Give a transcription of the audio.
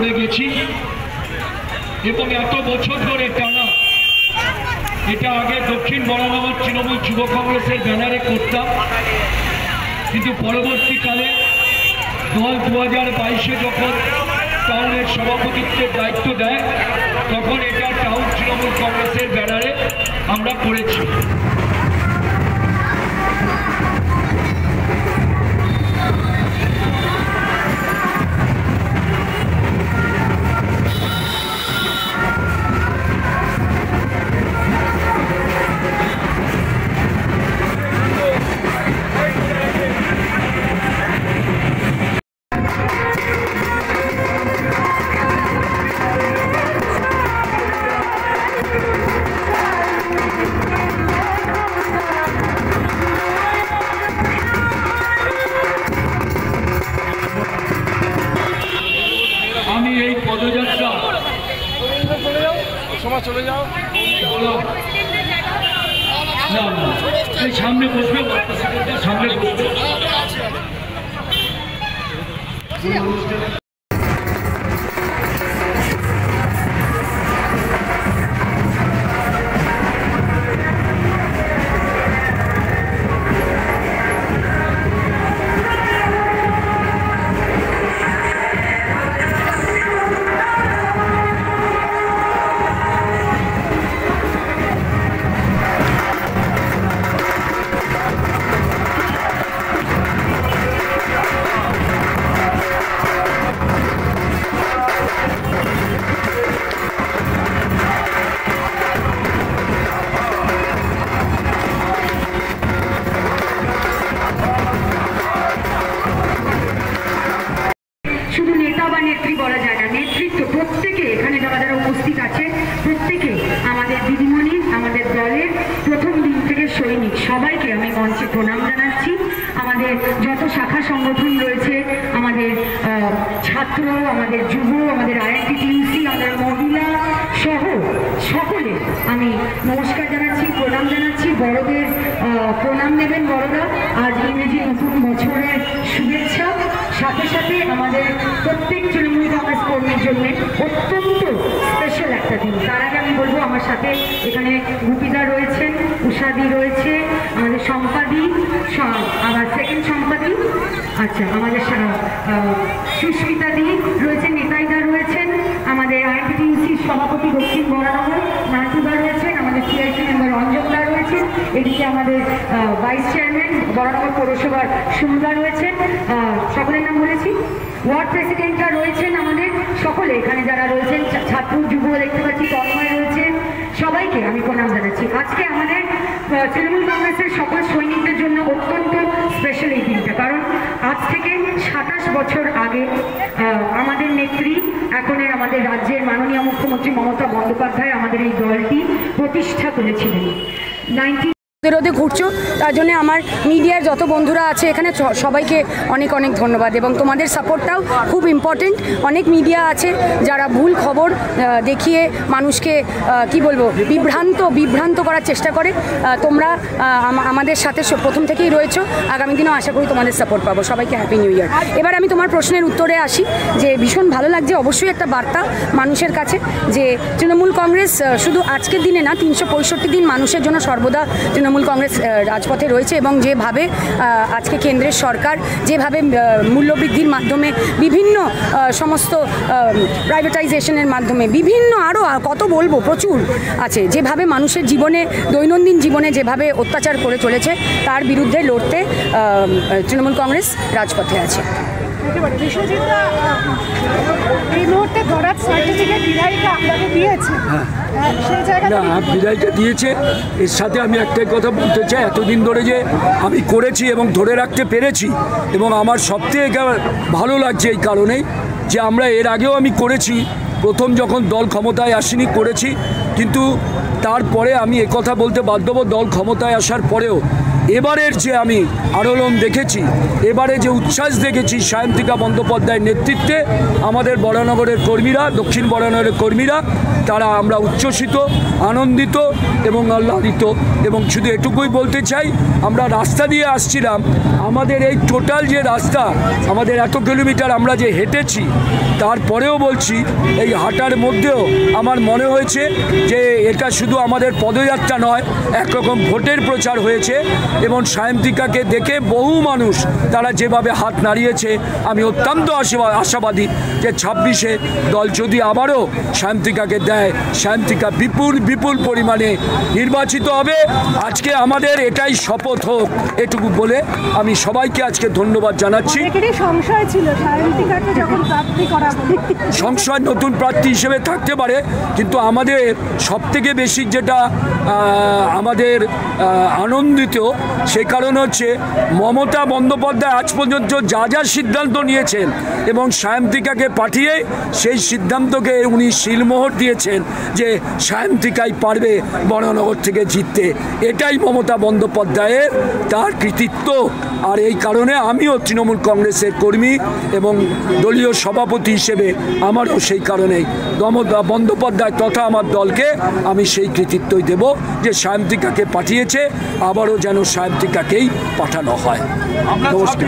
করে গেছি এবং এত বছর ধরে টানা এটা আগে দক্ষিণ বরানগর তৃণমূল যুব কংগ্রেসের ব্যানারে করতাম, কিন্তু পরবর্তীকালে দল 2022-এ যখন টাউনের সভাপতিত্বের দায়িত্ব দেয় তখন এটা টাউন তৃণমূল কংগ্রেসের ব্যানারে আমরা করেছি। সামনে বসবে, সামনে বসবে। সবাইকে আমি মঞ্চে প্রণাম জানাচ্ছি। আমাদের যত শাখা সংগঠন রয়েছে, আমাদের ছাত্র, আমাদের যুব, আমাদের আইএনটিটিউসি, আমাদের মহিলা সহ সকলে আমি নমস্কার জানাচ্ছি, প্রণাম জানাচ্ছি। বড়দের প্রণাম নেবেন বড়রা। আজ ইংরেজি নতুন বছরের শুভেচ্ছা। সাথে সাথে আমাদের প্রত্যেক তৃণমূল কংগ্রেস কর্মীর জন্য অত্যন্ত স্পেশাল একটা দিন। তার আগে আমি বলবো আমার সাথে এখানে গুপিদা রয়েছেন, উষাদি রয়েছে, আমাদের সম্পাদি, আমার সেকেন্ড সম্পাদি, আচ্ছা আমাদের সুস্মিতা দি রয়েছেন, নেতাইদা রয়েছেন, আমাদের আইএনটিটিউসির সভাপতি দক্ষিণ বরানগর নান্টুদা রয়েছেন, আমাদের সিআইসি মেম্বার অঞ্জনদা রয়েছেন, এদিকে আমাদের ভাইস চেয়ারম্যান বরানগর পৌরসভার সুন্দা রয়েছেন, সকলের নাম বলেছি। ওয়ার্ড প্রেসিডেন্টরা রয়েছেন আমাদের সকলে, এখানে যারা রয়েছেন ছাত্র যুব দেখতে পাচ্ছি, তন্ময় রয়েছে, সবাইকে আমি প্রণাম জানাচ্ছি। আজকে আমাদের তৃণমূল কংগ্রেসের সকল সৈনিকদের জন্য অত্যন্ত স্পেশাল এই দিনটা, কারণ আজ থেকে 27 বছর আগে আমাদের নেত্রী, এখনের আমাদের রাজ্যের মাননীয় মুখ্যমন্ত্রী মমতা বন্দ্যোপাধ্যায় আমাদের এই দলটি প্রতিষ্ঠা করেছিলেন। রোদে ঘুরছো, তার জন্য আমার মিডিয়ার যত বন্ধুরা আছে এখানে সবাইকে অনেক অনেক ধন্যবাদ, এবং তোমাদের সাপোর্টটাও খুব ইম্পর্টেন্ট। অনেক মিডিয়া আছে যারা ভুল খবর দেখিয়ে মানুষকে কি বলবো বিভ্রান্ত করার চেষ্টা করে। তোমরা আমাদের সাথে প্রথম থেকেই রয়েছো, আগামী দিনেও আশা করি তোমাদের সাপোর্ট পাবো। সবাইকে হ্যাপি নিউ ইয়ার। এবার আমি তোমার প্রশ্নের উত্তরে আসি, যে ভীষণ ভালো লাগছে, অবশ্যই একটা বার্তা মানুষের কাছে যে তৃণমূল কংগ্রেস শুধু আজকের দিনে না, 365 দিন মানুষের জন্য সর্বদা তৃণমূল কংগ্রেস রাজপথে রয়েছে, এবং যেভাবে আজকে কেন্দ্রের সরকার যেভাবে মূল্যবৃদ্ধির মাধ্যমে, বিভিন্ন সমস্ত প্রাইভেটাইজেশনের মাধ্যমে, বিভিন্ন আরও কত বলবো প্রচুর আছে, যেভাবে মানুষের জীবনে, দৈনন্দিন জীবনে যেভাবে অত্যাচার করে চলেছে, তার বিরুদ্ধে লড়তে তৃণমূল কংগ্রেস রাজপথে আছে। এই মুহূর্তে ধরার সার্টিফিকেট বিধায়িকা আপনাকে দিয়েছে। বিধায়িকা দিয়েছে। এর সাথে আমি একটাই কথা বলতে চাই, এতদিন ধরে যে আমি করেছি এবং ধরে রাখতে পেরেছি, এবং আমার সবথেকে ভালো লাগছে এই কারণেই যে আমরা এর আগেও আমি করেছি, প্রথম যখন দল ক্ষমতায় আসেনি করেছি, কিন্তু তারপরে আমি একথা বলতে বাধ্য হব, দল ক্ষমতায় আসার পরেও এবারের যে আমি আলোড়ন দেখেছি, এবারে যে উচ্ছ্বাস দেখেছি সায়ন্তিকা বন্দ্যোপাধ্যায়ের নেতৃত্বে আমাদের বরানগরের কর্মীরা, দক্ষিণ বরানগরের কর্মীরা, তারা আমরা উচ্ছ্বসিত, আনন্দিত এবং আহ্লাদিত। এবং শুধু এটুকুই বলতে চাই, আমরা রাস্তা দিয়ে আসছিলাম, আমাদের এই টোটাল যে রাস্তা, আমাদের এত কিলোমিটার আমরা যে হেঁটেছি, তারপরেও বলছি এই হাঁটার মধ্যেও আমার মনে হয়েছে যে এটা শুধু আমাদের পদযাত্রা নয়, একরকম ভোটের প্রচার হয়েছে। এবং সায়ন্তিকাকে দেখে বহু মানুষ তারা যেভাবে হাত নাড়িয়েছে, আমি অত্যন্ত আশাবাদী যে 26-এ দল যদি আবারও সায়ন্তিকাকে দেয়, সায়ন্তিকা বিপুল পরিমাণে নির্বাচিত হবে। আজকে আমাদের এটাই শপথ হোক, এটুকু বলে আমি সবাইকে আজকে ধন্যবাদ জানাচ্ছি। সংশয় ছিল সায়ন্তিকাকে যখন প্রার্থী করা হবে, সংশয় নতুন প্রার্থী হিসেবে থাকতে পারে, কিন্তু আমাদের সবথেকে বেশি যেটা আমাদের আনন্দিত, সে কারণ হচ্ছে মমতা বন্দ্যোপাধ্যায় আজ পর্যন্ত যা সিদ্ধান্ত নিয়েছেন এবং সায়ন্তিকাকে পাঠিয়ে সেই সিদ্ধান্তকে উনি শিলমোহর দিয়েছেন যে সায়ন্তিকাই পারবে বরানগর থেকে জিততে। এটাই মমতা বন্দ্যোপাধ্যায়ের তার কৃতিত্ব। আর এই কারণে আমিও তৃণমূল কংগ্রেসের কর্মী এবং দলীয় সভাপতি হিসেবে আমারও সেই কারণেই মমতা বন্দ্যোপাধ্যায় তথা আমার দলকে আমি সেই কৃতিত্বই দেব যে সায়ন্তিকাকে পাঠিয়েছে, আবারও যেন সায়ন্তিকাকেই পাঠানো হয়। নমস্কার।